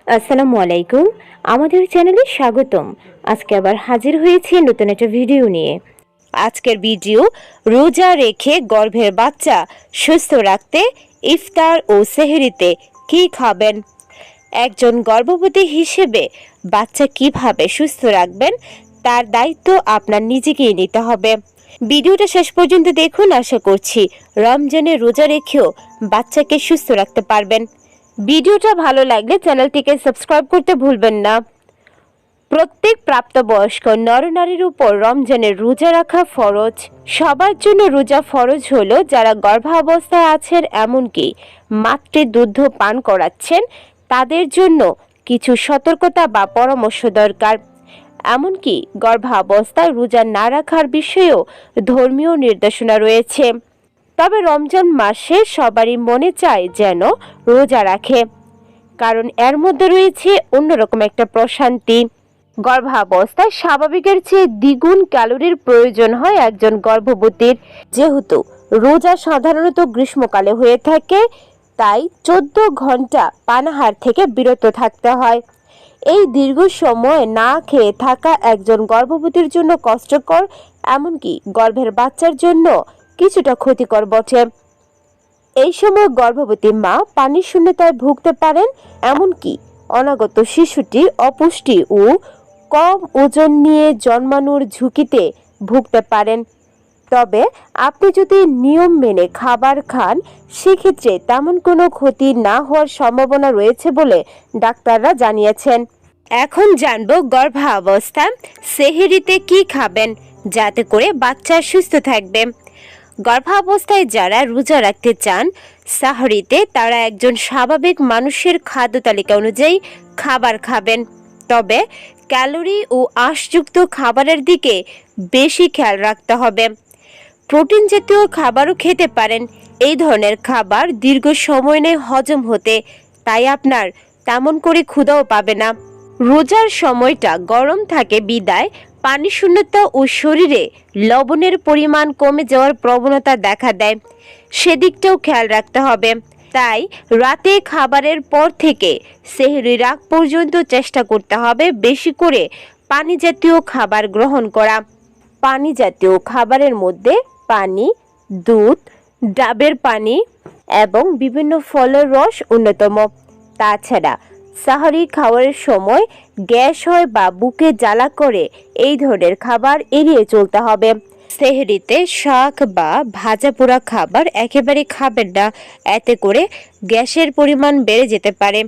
আসসালামু আলাইকুম। আমাদের চ্যানেলে স্বাগতম। আজকে আবার হাজির হয়েছি নতুন একটা ভিডিও নিয়ে। আজকের ভিডিও রোজা রেখে গর্ভের বাচ্চা সুস্থ রাখতে ইফতার ও সেহরিতে কি খাবেন। একজন গর্ভবতী হিসেবে বাচ্চা কিভাবে সুস্থ রাখবেন তার দায়িত্ব আপনার নিজেকেই নিতে হবে। ভিডিওটা শেষ পর্যন্ত দেখুন, আশা করছি রমজানে রোজা রেখেও বাচ্চাকে সুস্থ রাখতে পারবেন। ভিডিওটা ভালো লাগলে চ্যানেলটিকে সাবস্ক্রাইব করতে ভুলবেন না। প্রত্যেক প্রাপ্তবয়স্ক নরনারীর উপর রমজানের রোজা রাখা ফরজ। সবার জন্য রোজা ফরজ হলো যারা গর্ভাবস্থায় আছেন, এমনকি মাতৃ দুগ্ধ পান করাচ্ছেন তাদের জন্য কিছু সতর্কতা বা পরামর্শ দরকার। এমনকি গর্ভাবস্থায় রোজা না রাখার বিষয়েও ধর্মীয় নির্দেশনা রয়েছে। তবে রমজান মাসে সবারই মনে চায় যেন রোজা রাখে, কারণ এর মধ্যে রয়েছে অন্যরকম একটা প্রশান্তি। গর্ভাবস্থায় স্বাভাবিকের চেয়ে দ্বিগুণ ক্যালোরির প্রয়োজন হয় একজন গর্ভবতীর। যেহেতু রোজা সাধারণত গ্রীষ্মকালে হয়ে থাকে, তাই 14 ঘন্টা পানাহার থেকে বিরত থাকতে হয়। এই দীর্ঘ সময় না খেয়ে থাকা একজন গর্ভবতীর জন্য কষ্টকর, এমনকি গর্ভের বাচ্চার জন্য কিছুটা ক্ষতিকর বটে। এই সময় গর্ভবতী মা পানির শূন্যতায় ভুগতে পারেন, এমনকি অনাগত শিশুটি অপুষ্টি ও কম ওজন নিয়ে জন্মানোর ঝুঁকিতে ভুগতে পারেন। তবে আপনি যদি নিয়ম মেনে খাবার খান, সেক্ষেত্রে তেমন কোনো ক্ষতি না হওয়ার সম্ভাবনা রয়েছে বলে ডাক্তাররা জানিয়েছেন। এখন জানবো গর্ভাবস্থা সেহরিতে কি খাবেন যাতে করে বাচ্চা সুস্থ থাকবে। গর্ভাবস্থায় যারা রোজা রাখতে চান, সাহরিতে তারা একজন স্বাভাবিক মানুষের খাদ্য তালিকা অনুযায়ী খাবার খাবেন। তবে ক্যালোরি ও আঁশযুক্ত খাবারের দিকে বেশি খেয়াল রাখতে হবে। প্রোটিন জাতীয় খাবারও খেতে পারেন। এই ধরনের খাবার দীর্ঘ সময় নেয় হজম হতে, তাই আপনার তেমন করে ক্ষুধাও পাবে না। রোজার সময়টা গরম থাকে বিদায় পানি শূন্যতা ও শরীরে লবণের পরিমাণ কমে যাওয়ার প্রবণতা দেখা দেয়, সেদিকটাও খেয়াল রাখতে হবে। তাই রাতে খাবারের পর থেকে সেহরির আগ পর্যন্ত চেষ্টা করতে হবে বেশি করে পানি জাতীয় খাবার গ্রহণ করা। পানি জাতীয় খাবারের মধ্যে পানি, দুধ, ডাবের পানি এবং বিভিন্ন ফলের রস অন্যতম। তাছাড়া সাহারি খাওয়ার সময় গ্যাস হয় বা বুকে জ্বালা করে, এই ধরনের খাবার এড়িয়ে চলতে হবে। সেহরিতে শাক বা ভাজা পোড়া খাবার একেবারে খাবেন না, এতে করে গ্যাসের পরিমাণ বেড়ে যেতে পারে।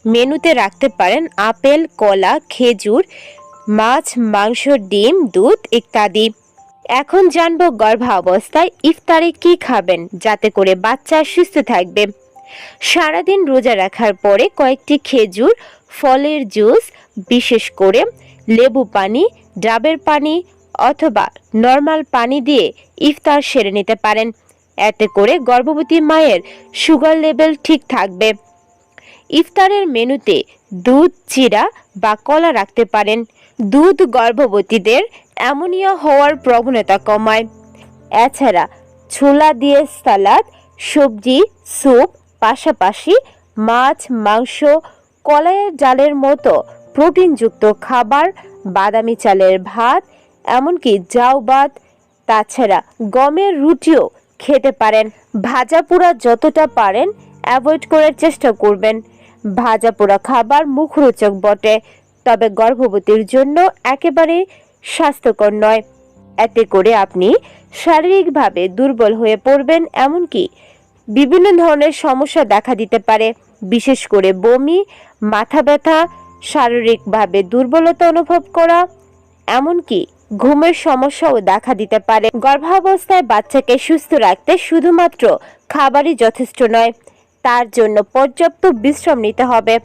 মেনুতে রাখতে পারেন আপেল, কলা, খেজুর, মাছ, মাংস, ডিম, দুধ ইত্যাদি। এখন জানবো গর্ভাবস্থায় ইফতারে কি খাবেন যাতে করে বাচ্চা সুস্থ থাকবে। সারাদিন রোজা রাখার পরে কয়েকটি খেজুর, ফলের জুস, বিশেষ করে লেবু পানি, ডাবের পানি অথবা নর্মাল পানি দিয়ে ইফতার সেরে নিতে পারেন। এতে করে গর্ভবতী মায়ের সুগার লেভেল ঠিক থাকবে। ইফতারের মেনুতে দুধ, চিড়া বা কলা রাখতে পারেন। দুধ গর্ভবতীদের অ্যামোনিয়া হওয়ার প্রবণতা কমায়। এছাড়া ছোলা দিয়ে সালাদ, সবজি, স্যুপ, পাশাপাশি মাছ, মাংস, কলাইয়ের ডালের মতো প্রোটিনযুক্ত খাবার, বাদামি চালের ভাত, এমনকি জাউ ভাত, তাছাড়া গমের রুটিও খেতে পারেন। ভাজা পোড়া যতটা পারেন অ্যাভয়েড করার চেষ্টা করবেন। ভাজা পোড়া খাবার মুখরোচক বটে, তবে গর্ভবতীর জন্য একেবারে স্বাস্থ্যকর নয়। এতে করে আপনি শারীরিকভাবে দুর্বল হয়ে পড়বেন, এমনকি বিভিন্ন ধরনের সমস্যা দেখা দিতে পারে, বিশেষ করে বমি, মাথা ব্যথা, শারীরিকভাবে দুর্বলতা অনুভব করা, এমনকি ঘুমের সমস্যাও দেখা দিতে পারে। গর্ভাবস্থায় বাচ্চাকে সুস্থ রাখতে শুধুমাত্র খাবারই যথেষ্ট নয়, তার জন্য পর্যাপ্ত বিশ্রাম নিতে হবে।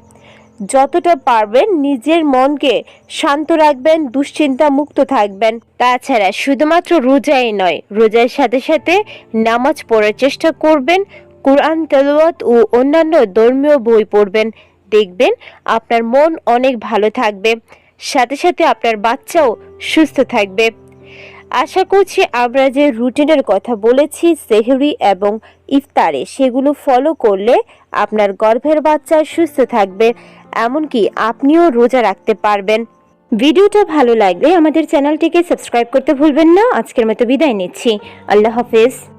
যতটা পারবেন নিজের মনকে শান্ত রাখবেন, দুশ্চিন্তা মুক্ত থাকবেন। তাছাড়া শুধুমাত্র রোজাই নয়, রোজার সাথে সাথে নামাজ পড়ার চেষ্টা করবেন, কোরআন তেলাওয়াত ও অন্যান্য ধর্মীয় বই পড়বেন। দেখবেন আপনার মন অনেক ভালো থাকবে, সাথে সাথে আপনার বাচ্চাও সুস্থ থাকবে। আশা করছি আমরা যে রুটিনের কথা বলেছি সেহরি এবং ইফতারে, সেগুলো ফলো করলে আপনার গর্ভের বাচ্চা সুস্থ থাকবে এমনকি আপনিও রোজা রাখতে পারবেন। ভিডিওটা ভালো লাগলে আমাদের চ্যানেলটিকে সাবস্ক্রাইব করতে ভুলবেন না। আজকের মতো বিদায় নিচ্ছি। আল্লাহ হাফেজ।